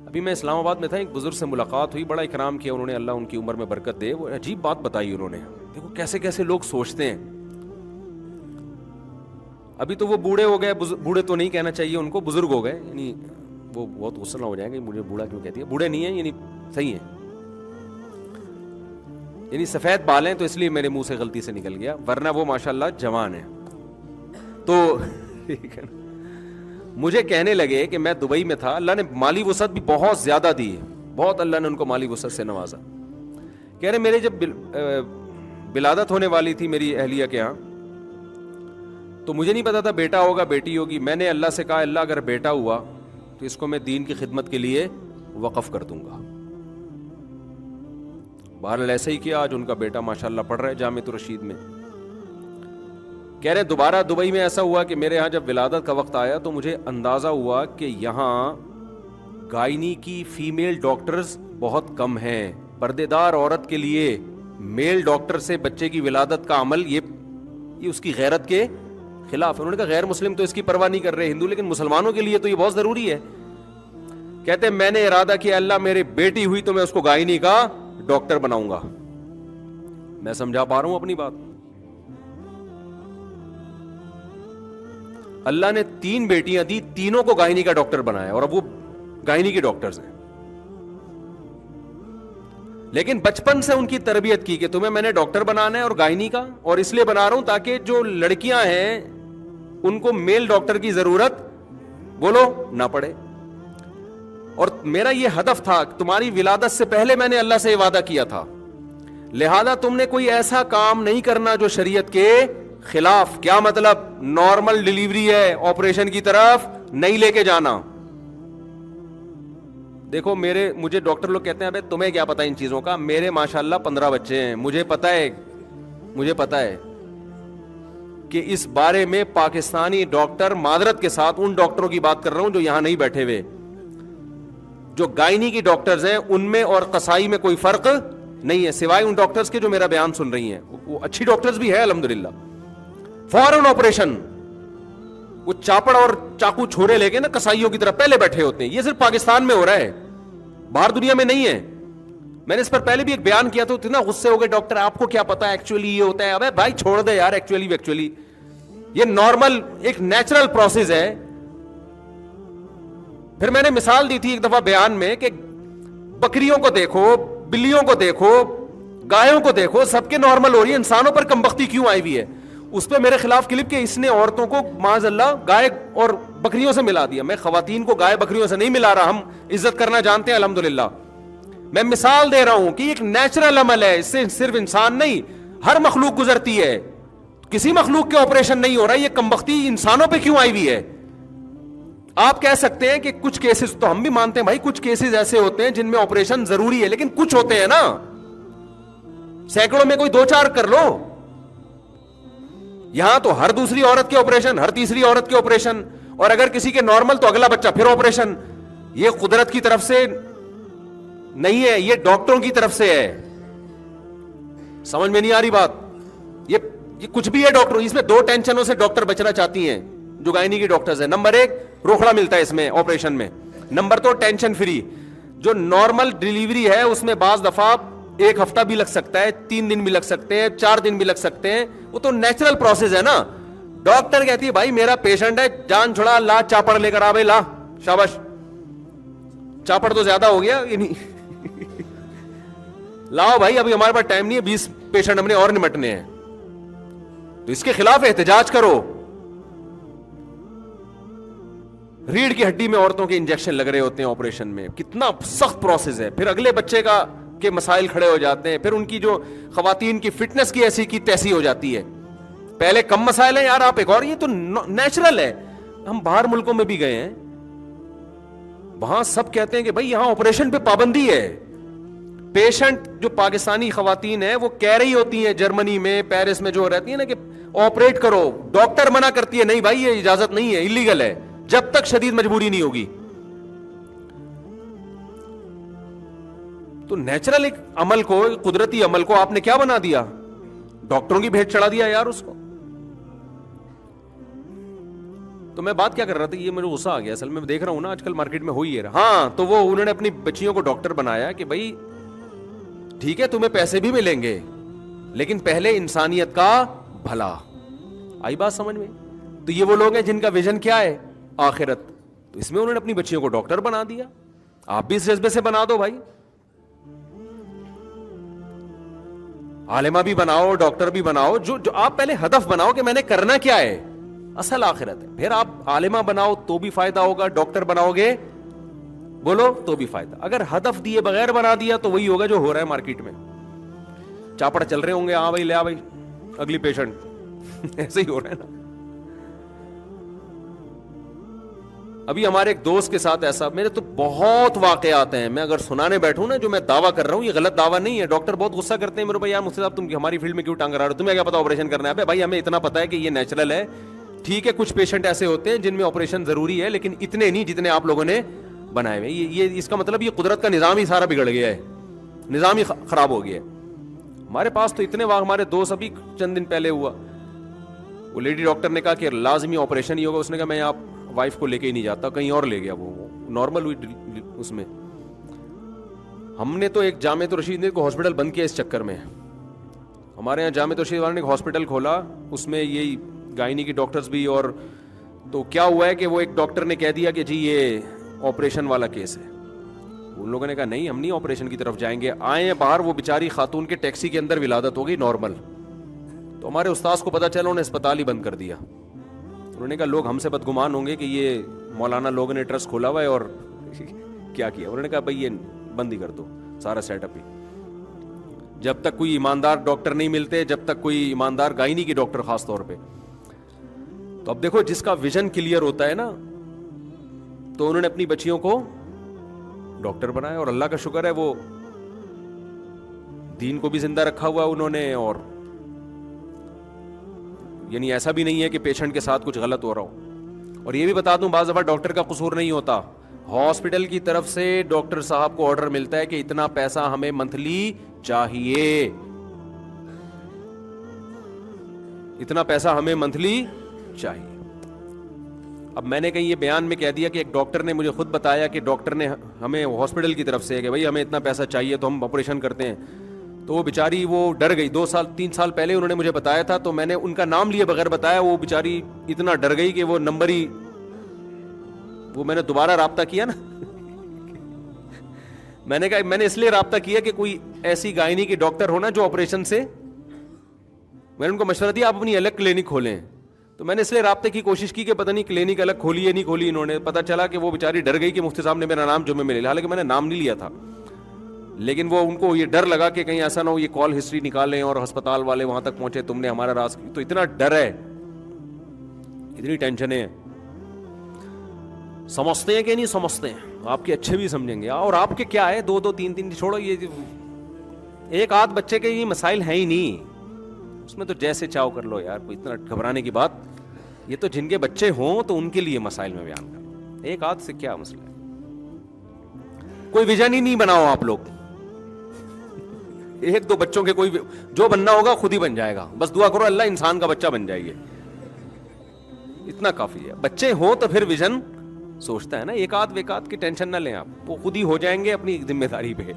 ابھی میں اسلام آباد میں تھا, ایک بزرگ سے ملاقات ہوئی, بڑا اکرام کیا انہوں نے, اللہ ان کی عمر میں برکت دے. وہ عجیب بات بتائی انہوں نے, دیکھو کیسے کیسے لوگ سوچتے ہیں. ابھی تو وہ بوڑھے ہو گئے, بوڑھے تو نہیں کہنا چاہیے ان کو, بزرگ ہو گئے, یعنی وہ بہت غصہ نہ ہو جائیں گے مجھے بوڑھا کیوں کہتی ہے, بوڑھے نہیں ہیں, یعنی صحیح ہیں, یعنی سفید بال ہیں تو اس لیے میرے منہ سے غلطی سے نکل گیا, ورنہ وہ ماشاءاللہ جوان ہیں. تو مجھے کہنے لگے کہ میں دبئی میں تھا, اللہ نے مالی وسعت بھی بہت زیادہ دی ہے, بہت اللہ نے ان کو مالی وسعت سے نوازا. کہہ رہے میرے جب ولادت ہونے والی تھی میری اہلیہ کے ہاں, تو مجھے نہیں پتا تھا بیٹا ہوگا بیٹی ہوگی. میں نے اللہ سے کہا اللہ اگر بیٹا ہوا تو اس کو میں دین کی خدمت کے لیے وقف کر دوں گا. بہرحال ایسا ہی کیا, آج ان کا بیٹا ماشاءاللہ پڑھ رہا ہے جامعۃ الرشید میں. کہہ رہے دوبارہ دبئی میں ایسا ہوا کہ میرے ہاں جب ولادت کا وقت آیا تو مجھے اندازہ ہوا کہ یہاں گائنی کی فیمیل ڈاکٹرز بہت کم ہیں. پردے دار عورت کے لیے میل ڈاکٹر سے بچے کی ولادت کا عمل یہ اس کی غیرت کے خلاف. انہوں نے کہا غیر مسلم تو اس کی پرواہ نہیں کر رہے ہندو, لیکن مسلمانوں کے لیے تو یہ بہت ضروری ہے. کہتے میں نے ارادہ کیا اللہ میرے بیٹی ہوئی تو میں اس کو گائنی کا ڈاکٹر بناؤں گا. میں سمجھا پا رہا ہوں اپنی بات. اللہ نے 3 بیٹیاں دی, تینوں کو گائنی کا ڈاکٹر بنایا, اور اب وہ گائنی کے ڈاکٹرز ہیں. لیکن بچپن سے ان کی تربیت کی کہ تمہیں میں نے ڈاکٹر بنانا ہے اور گائنی کا, اور اس لیے بنا رہا ہوں تاکہ جو لڑکیاں ہیں ان کو میل ڈاکٹر کی ضرورت بولو نہ پڑے. اور میرا یہ ہدف تھا, تمہاری ولادت سے پہلے میں نے اللہ سے یہ وعدہ کیا تھا, لہذا تم نے کوئی ایسا کام نہیں کرنا جو شریعت کے خلاف. کیا مطلب؟ نارمل ڈیلیوری ہے, آپریشن کی طرف نہیں لے کے جانا. دیکھو مجھے ڈاکٹر لوگ کہتے ہیں ابے تمہیں کیا پتا ان چیزوں کا, میرے ماشاءاللہ 15 بچے ہیں, مجھے پتا ہے کہ اس بارے میں پاکستانی ڈاکٹر, معذرت کے ساتھ ان ڈاکٹروں کی بات کر رہا ہوں جو یہاں نہیں بیٹھے ہوئے, جو گائنی کی ڈاکٹرز ہیں ان میں اور قصائی میں کوئی فرق نہیں ہے, سوائے ان ڈاکٹرز کے جو میرا بیان سن رہی ہیں. وہ اچھی ڈاکٹرز بھی ہے الحمدللہ. فوراً آپریشن, وہ چاپڑ اور چاقو چھوڑے لے کے نا قصائیوں کی طرف پہلے بیٹھے ہوتے ہیں. یہ صرف پاکستان میں ہو رہا ہے, باہر دنیا میں نہیں ہے. میں نے اس پر پہلے بھی ایک بیان کیا, تو اتنا غصے ہو گئے ڈاکٹر آپ کو کیا پتا ایکچولی یہ ہوتا ہے. ابے بھائی چھوڑ دے یار, ایکچولی یہ نارمل ایک نیچرل پروسیس ہے. پھر میں نے مثال دی تھی ایک دفعہ بیان میں کہ بکریوں کو دیکھو, بلیوں کو دیکھو, گایوں کو دیکھو, سب کے نارمل ہو رہی ہے, انسانوں پر کم بختی کیوں آئی ہوئی ہے. اس پہ میرے خلاف کلپ کہ اس نے عورتوں کو معاذ اللہ گائے اور بکریوں سے ملا دیا. میں خواتین کو گائے بکریوں سے نہیں ملا رہا, ہم عزت کرنا جانتے ہیں الحمدللہ. میں مثال دے رہا ہوں کہ ایک نیچرل عمل ہے, اس سے صرف انسان نہیں ہر مخلوق گزرتی ہے. کسی مخلوق کے آپریشن نہیں ہو رہا, یہ کم بختی انسانوں پہ کیوں آئی ہوئی ہے. آپ کہہ سکتے ہیں کہ کچھ کیسز, تو ہم بھی مانتے ہیں بھائی کچھ کیسز ایسے ہوتے ہیں جن میں آپریشن ضروری ہے, لیکن کچھ ہوتے ہیں نا, سینکڑوں میں کوئی 2-4 کر لو. یہاں تو ہر دوسری عورت کے آپریشن, ہر تیسری عورت کے آپریشن, اور اگر کسی کے نارمل تو اگلا بچہ پھر آپریشن. یہ قدرت کی طرف سے نہیں ہے, یہ ڈاکٹروں کی طرف سے ہے. سمجھ میں نہیں آ رہی بات؟ یہ کچھ بھی ہے ڈاکٹر, اس میں 2 ٹینشنوں سے ڈاکٹر بچنا چاہتی ہیں جو گائنی کی ڈاکٹرز ہیں. نمبر 1 روکڑا ملتا ہے اس میں آپریشن میں, نمبر 2 ٹینشن فری. جو نارمل ڈیلیوری ہے اس میں بعض دفعہ 1 ہفتہ بھی لگ سکتا ہے, 3 دن بھی لگ سکتے ہیں, 4 دن بھی لگ سکتے ہیں, وہ تو نیچرل پروسیس ہے نا. ڈاکٹر کہتی ہے بھائی میرا پیشنٹ ہے, جان چھڑا, لا چاپڑ لے کر آ بھائی, لا شاباش, چاپڑ تو زیادہ ہو گیا, لاؤ بھائی ابھی ہمارے پاس ٹائم نہیں ہے, 20 پیشنٹ ہم نے اور نمٹنے ہیں. تو اس کے خلاف احتجاج کرو. ریڑھ کی ہڈی میں عورتوں کے انجیکشن لگ رہے ہوتے ہیں آپریشن میں, کتنا سخت پروسیس ہے. پھر اگلے بچے کے مسائل کھڑے ہو جاتے ہیں, پھر ان کی جو خواتین کی فٹنس کی ایسی کی تیسی ہو جاتی ہے. پہلے کم مسائل ہیں یار, آپ ایک اور, یہ تو نیچرل ہے. ہم باہر ملکوں میں بھی گئے ہیں, وہاں سب کہتے ہیں کہ بھائی یہاں آپریشن پہ پابندی ہے. پیشنٹ جو پاکستانی خواتین ہیں وہ کہہ رہی ہوتی ہیں جرمنی میں, پیرس میں جو رہتی ہیں نا کہ آپریٹ کرو, ڈاکٹر منع کرتی ہے نہیں بھائی یہ اجازت نہیں ہے, انلیگل ہے, جب تک شدید مجبوری نہیں ہوگی. تو نیچرل ایک عمل کو, قدرتی عمل کو آپ نے کیا بنا دیا, ڈاکٹروں کی بھیٹ چڑھا دیا یار اس کو. تو میں بات کیا کر رہا تھا, یہ مجھے غصہ آ گیا اصل میں دیکھ رہا ہوں نا آج کل مارکیٹ میں ہوئی ہے. ہاں تو وہ انہوں نے اپنی بچیوں کو ڈاکٹر بنایا کہ بھائی ٹھیک ہے تمہیں پیسے بھی ملیں گے لیکن پہلے انسانیت کا بھلا. آئی بات سمجھ میں؟ تو یہ وہ لوگ ہیں جن کا ویژن کیا ہے, آخرت. تو اس میں انہوں نے اپنی بچیوں کو ڈاکٹر بنا دیا. آپ بھی اس جذبے سے بنا دو بھائی, عالمہ بھی بناؤ, ڈاکٹر بھی بناؤ, جو آپ پہلے ہدف بناؤ کہ میں نے کرنا کیا ہے, اصل آخرت ہے. پھر آپ عالمہ بناؤ تو بھی فائدہ ہوگا, ڈاکٹر بناؤ گے بولو تو بھی فائدہ. اگر ہدف دیے بغیر بنا دیا تو وہی ہوگا جو ہو رہا ہے مارکیٹ میں. چاپڑ چل رہے ہوں گے, ہاں بھائی لے آ بھائی اگلی پیشنٹ, ایسے ہی ہو رہا ہے نا. ابھی ہمارے ایک دوست کے ساتھ ایسا, میرے تو بہت واقعات ہیں, میں اگر سنانے بیٹھوں نا جو میں دعویٰ کر رہا ہوں یہ غلط دعویٰ نہیں ہے. ڈاکٹر بہت غصہ کرتے ہیں میرے بھائی, یار مفتی صاحب تم ہماری فیلڈ میں کیوں ٹانگ رہے ہو, تمہیں کیا پتا آپریشن کرنا ہے. بھائی ہمیں اتنا پتا ہے کہ یہ نیچرل ہے, ٹھیک ہے کچھ پیشنٹ ایسے ہوتے ہیں جن میں آپریشن ضروری ہے لیکن اتنے نہیں جتنے آپ لوگوں نے بنائے ہوئے. یہ اس کا مطلب یہ قدرت کا نظام ہی سارا بگڑ گیا ہے, نظام ہی خراب ہو گیا ہے. ہمارے پاس تو اتنے ہمارے دوست ابھی چند دن پہلے ہوا, وہ لیڈی ڈاکٹر نے کہا کہ لازمی آپریشن ہی ہوگا. اس نے کہا میں آپ وائف کو لے کے ہی نہیں جاتا, کہیں اور لے گیا. وہ نارمل ہوئی اس میں. ہم نے تو ایک جامعۃ الرشید کو ہاسپٹل بند کیا اس چکر میں. ہمارے یہاں جامعۃ الرشید والوں نے ایک ہاسپٹل کھولا, اس میں یہی گائنی کی ڈاکٹرز بھی. اور تو کیا ہوا ہے کہ وہ ایک ڈاکٹر نے کہہ دیا کہ جی یہ آپریشن والا کیس ہے. ان لوگوں نے کہا نہیں ہم نہیں آپریشن کی طرف جائیں گے. آئے ہیں باہر, وہ بیچاری خاتون کے ٹیکسی کے اندر ولادت ہو گئی نارمل. تو ہمارے استاذ کو پتا چلا, انہوں نے اسپتال ہی بند کر دیا. انہوں نے کہا لوگ ہم سے بدگمان ہوں گے کہ یہ مولانا لوگوں نے ٹرسٹ کھولا ہوا ہے اور کیا کیا. انہوں نے کہا بھائی یہ بند ہی کر دو سارا سیٹ اپ ہی. جب تک کوئی ایماندار ڈاکٹر نہیں ملتے, جب تک کوئی ایماندار گائنی کی ڈاکٹر خاص طور پہ. تو اب دیکھو جس کا ویژن کلیئر ہوتا ہے نا, تو انہوں نے اپنی بچیوں کو ڈاکٹر بنایا اور اللہ کا شکر ہے وہ دین کو بھی زندہ رکھا ہوا انہوں نے. اور یعنی ایسا بھی نہیں ہے کہ پیشنٹ کے ساتھ کچھ غلط ہو رہا ہو. اور یہ بھی بتا دوں بعض دفعہ ڈاکٹر کا قصور نہیں ہوتا, ہاسپٹل کی طرف سے ڈاکٹر صاحب کو آرڈر ملتا ہے کہ اتنا پیسہ ہمیں منتھلی چاہیے, اتنا پیسہ ہمیں منتھلی چاہیے. اب میں نے کہیں یہ بیان میں کہہ دیا کہ ایک ڈاکٹر نے مجھے خود بتایا کہ ڈاکٹر نے ہمیں ہاسپٹل کی طرف سے کہ بھائی ہمیں اتنا پیسہ چاہیے تو ہم آپریشن کرتے ہیں. تو وہ بیچاری وہ ڈر گئی. 2-3 سال پہلے انہوں نے مجھے بتایا تھا, تو میں نے ان کا نام لیے بغیر بتایا, وہ بیچاری اتنا ڈر گئی کہ وہ نمبر ہی, وہ میں نے دوبارہ رابطہ کیا نا میں نے کہا میں نے اس لیے رابطہ کیا کہ کوئی ایسی گائنی کی ڈاکٹر ہونا جو آپریشن سے, میں نے ان کو مشورہ دیا آپ اپنی الگ کلینک کھولیں. تو میں نے اس لیے رابطے کی کوشش کی کہ پتہ نہیں کلینک الگ کھولی ہے نہیں کھولی. انہوں نے پتہ چلا کہ وہ بیچاری ڈر گئی کہ مفتی صاحب نے میرا نام جمعے میں لے لیا, حالانکہ میں نے نام نہیں لیا تھا, لیکن وہ ان کو یہ ڈر لگا کہ کہیں ایسا نہ ہو یہ کال ہسٹری نکالیں اور ہسپتال والے وہاں تک پہنچے تم نے ہمارا راز. تو اتنا ڈر ہے, اتنی ٹینشنیں ہیں. سمجھتے ہیں کہ نہیں سمجھتے ہیں, آپ کے اچھے بھی سمجھیں گے. اور آپ کے کیا ہے 2-3 چھوڑو, یہ ایک آدھ بچے کے یہ مسائل ہیں ہی نہیں, اس میں تو جیسے چاہو کر لو یار, کوئی اتنا گھبرانے کی بات. یہ تو جن کے بچے ہوں تو ان کے لیے مسائل میں بیان کر رہا ہوں, ایک آدھ سے کیا مسئلہ ہے. کوئی ویژن ہی نہیں بناؤ آپ لوگ, 1-2 بچوں کے کوئی جو بننا ہوگا خود ہی بن جائے گا. بس دعا کرو اللہ انسان کا بچہ بن جائے, اتنا کافی ہے. بچے ہوں تو پھر ویژن سوچتا ہے نا, ایک آدھ کی ٹینشن نہ لیں آپ, وہ خود ہی ہو جائیں گے اپنی ذمہ داری پہ.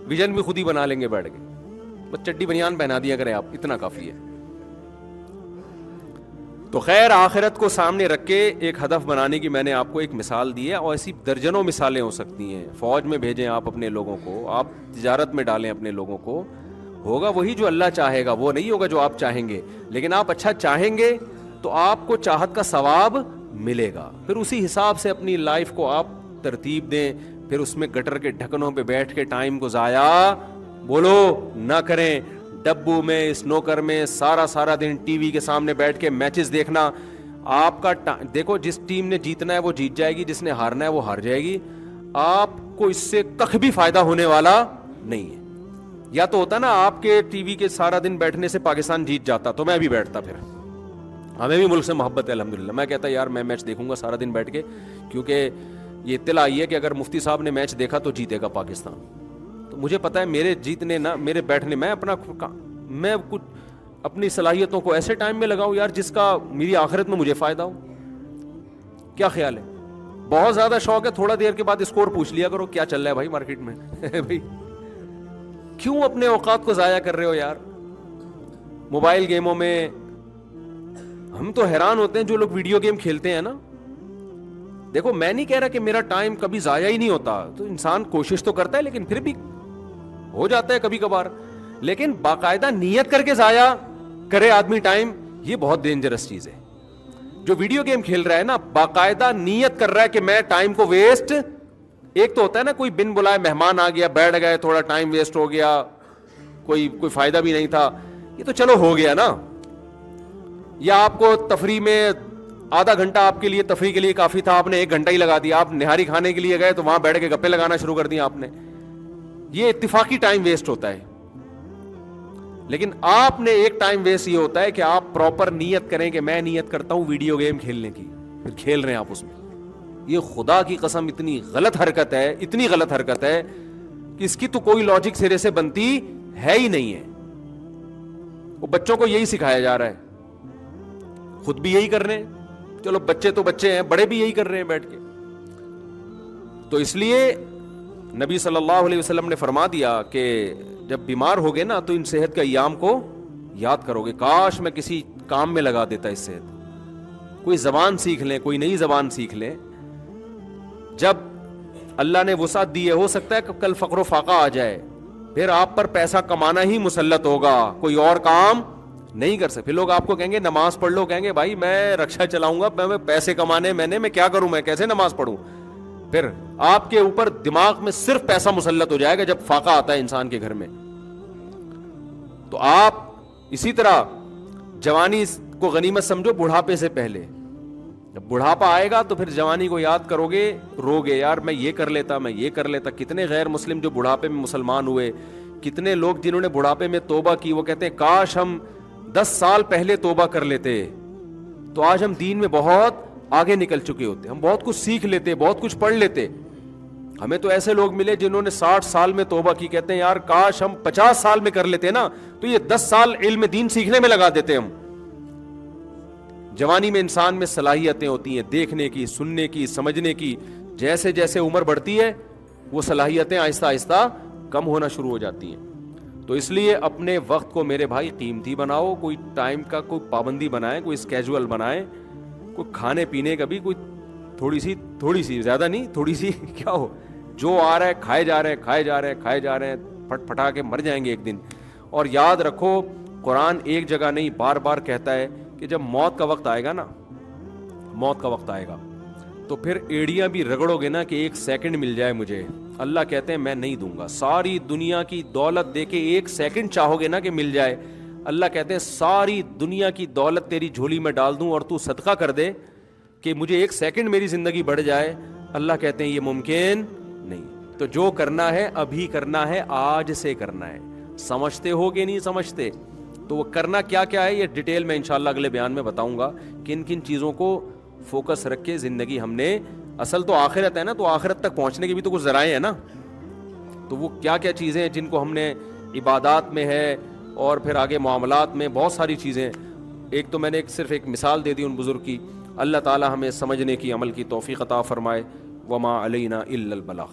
ویژن بھی خود ہی بنا لیں گے بیٹھ کے, بس چڈی بنیان پہنا دیا کریں آپ, اتنا کافی ہے. تو خیر آخرت کو سامنے رکھ کے ایک ہدف بنانے کی میں نے آپ کو ایک مثال دی ہے, اور ایسی درجنوں مثالیں ہو سکتی ہیں. فوج میں بھیجیں آپ اپنے لوگوں کو, آپ تجارت میں ڈالیں اپنے لوگوں کو, ہوگا وہی جو اللہ چاہے گا, وہ نہیں ہوگا جو آپ چاہیں گے. لیکن آپ اچھا چاہیں گے تو آپ کو چاہت کا ثواب ملے گا. پھر اسی حساب سے اپنی لائف کو آپ ترتیب دیں. پھر اس میں گٹر کے ڈھکنوں پہ بیٹھ کے ٹائم کو ضائع بولو نہ کریں. ڈبو میں, سنوکر میں سارا دن ٹی وی کے سامنے بیٹھ کے میچز دیکھنا, آپ کا دیکھو جس ٹیم نے جیتنا ہے وہ جیت جائے گی, جس نے ہارنا ہے وہ ہار جائے گی. آپ کو اس سے کخ بھی فائدہ ہونے والا نہیں ہے. یا تو ہوتا نا آپ کے ٹی وی کے سارا دن بیٹھنے سے پاکستان جیت جاتا تو میں بھی بیٹھتا, پھر ہمیں بھی ملک سے محبت ہے الحمدللہ. میں کہتا یار میں میچ دیکھوں گا سارا دن بیٹھ کے, کیونکہ یہ اطلاع آئی ہے کہ اگر مفتی صاحب نے میچ دیکھا تو جیتے گا پاکستان. تو مجھے پتا ہے میرے جیتنے نہ میرے بیٹھنے, میں کچھ اپنی صلاحیتوں کو ایسے ٹائم میں لگاؤں یار جس کا میری آخرت میں مجھے فائدہ ہو. کیا خیال ہے؟ بہت زیادہ شوق ہے، تھوڑا دیر کے بعد اسکور پوچھ لیا کرو کیا چل رہا ہے بھائی مارکیٹ میں. بھائی کیوں اپنے اوقات کو ضائع کر رہے ہو یار موبائل گیموں میں؟ ہم تو حیران ہوتے ہیں جو لوگ ویڈیو گیم کھیلتے ہیں نا. دیکھو میں نہیں کہہ رہا کہ میرا ٹائم کبھی ضائع ہی نہیں ہوتا، تو انسان کوشش تو کرتا ہے لیکن پھر بھی ہو جاتا ہے کبھی کبھار. لیکن باقاعدہ نیت کر کے ضائع کرے آدمی ٹائم، یہ بہت ڈینجرس چیز ہے. جو ویڈیو گیم کھیل رہا ہے نا باقاعدہ نیت کر رہا ہے کہ میں ٹائم کو ویسٹ، ایک تو ہوتا ہے نا کوئی بن بلائے مہمان آ گیا بیٹھ گئے تھوڑا ٹائم ویسٹ ہو گیا، کوئی فائدہ بھی نہیں تھا، یہ تو چلو ہو گیا نا. یا آپ کو تفریح میں آدھا گھنٹہ آپ کے لیے تفریح کے لیے کافی تھا، آپ نے 1 گھنٹہ ہی لگا دیا. آپ نہاری کھانے کے لیے گئے تو وہاں بیٹھ کے گپے لگانا شروع کر دیا آپ نے، یہ اتفاقی ٹائم ویسٹ ہوتا ہے. لیکن آپ نے ایک ٹائم ویسٹ یہ ہوتا ہے کہ آپ پراپر نیت کریں کہ میں نیت کرتا ہوں ویڈیو گیم کھیلنے کی، پھر کھیل رہے ہیں آپ اس میں. یہ خدا کی قسم اتنی غلط حرکت ہے، اتنی غلط حرکت ہے کہ اس کی تو کوئی لاجک سرے سے بنتی ہے ہی نہیں ہے. وہ بچوں کو یہی سکھایا جا رہا ہے، خود بھی یہی کر رہے ہیں. چلو بچے تو بچے ہیں، بڑے بھی یہی کر رہے ہیں بیٹھ کے. تو اس لیے نبی صلی اللہ علیہ وسلم نے فرما دیا کہ جب بیمار ہوگے نا تو ان صحت کے ایام کو یاد کرو گے. کاش میں کسی کام میں لگا دیتا اس صحت. کوئی زبان سیکھ لیں، کوئی نئی زبان سیکھ لیں. جب اللہ نے وسعت دی ہے، ہو سکتا ہے کہ کل فقر و فاقہ آ جائے، پھر آپ پر پیسہ کمانا ہی مسلط ہوگا، کوئی اور کام نہیں کر سکتے. پھر لوگ آپ کو کہیں گے نماز پڑھ لو، کہیں گے بھائی میں رکشا چلاؤں گا، میں پیسے کمانے میں کیا کروں، میں کیسے نماز پڑھوں. پھر آپ کے اوپر دماغ میں صرف پیسہ مسلط ہو جائے گا جب فاقہ آتا ہے انسان کے گھر میں. تو آپ اسی طرح جوانی کو غنیمت سمجھو بڑھاپے سے پہلے. جب بڑھاپا آئے گا تو پھر جوانی کو یاد کرو گے، روگے یار میں یہ کر لیتا، میں یہ کر لیتا. کتنے غیر مسلم جو بڑھاپے میں مسلمان ہوئے، کتنے لوگ جنہوں نے بڑھاپے میں توبہ کی، وہ کہتے ہیں کاش ہم 10 سال پہلے توبہ کر لیتے تو آج ہم دین میں بہت آگے نکل چکے ہوتے، ہم بہت کچھ سیکھ لیتے، بہت کچھ پڑھ لیتے. ہمیں تو ایسے لوگ ملے جنہوں نے 60 سال میں توبہ کی، کہتے ہیں یار کاش ہم 50 سال میں کر لیتے نا تو یہ 10 سال علم دین سیکھنے میں لگا دیتے ہم. جوانی میں انسان میں صلاحیتیں ہوتی ہیں دیکھنے کی، سننے کی، سمجھنے کی. جیسے جیسے عمر بڑھتی ہے وہ صلاحیتیں آہستہ آہستہ کم ہونا شروع ہو جاتی ہیں. تو اس لیے اپنے وقت کو میرے بھائی قیمتی بناؤ. کوئی ٹائم کا کوئی پابندی بنائیں، کوئی اسکیجول بنائیں. کوئی کھانے پینے کا بھی کوئی تھوڑی سی زیادہ نہیں، تھوڑی سی کیا ہو، جو آ رہا ہے کھائے جا رہے ہیں، پھٹ پھٹا کے مر جائیں گے ایک دن. اور یاد رکھو قرآن ایک جگہ نہیں بار بار کہتا ہے کہ جب موت کا وقت آئے گا نا، موت کا وقت آئے گا تو پھر ایڑیاں بھی رگڑو گے نا کہ 1 سیکنڈ مل جائے مجھے. اللہ کہتے ہیں میں نہیں دوں گا. ساری دنیا کی دولت دے کے 1 سیکنڈ چاہو گے نا کہ مل جائے، اللہ کہتے ہیں ساری دنیا کی دولت تیری جھولی میں ڈال دوں اور تو صدقہ کر دے کہ مجھے 1 سیکنڈ میری زندگی بڑھ جائے. اللہ کہتے ہیں یہ ممکن نہیں. تو جو کرنا ہے ابھی کرنا ہے، آج سے کرنا ہے. سمجھتے ہو کہ نہیں سمجھتے؟ تو وہ کرنا کیا کیا ہے یہ ڈیٹیل میں انشاءاللہ اگلے بیان میں بتاؤں گا. کن کن چیزوں کو فوکس رکھ کے زندگی ہم نے، اصل تو آخرت ہے نا، تو آخرت تک پہنچنے کے بھی تو کچھ ذرائع ہیں نا. تو وہ کیا کیا چیزیں ہیں جن کو ہم نے عبادات میں ہے اور پھر آگے معاملات میں بہت ساری چیزیں. ایک تو میں نے صرف ایک مثال دے دی ان بزرگ کی. اللہ تعالی ہمیں سمجھنے کی، عمل کی توفیق عطا فرمائے. وما علینا الا البلاغ.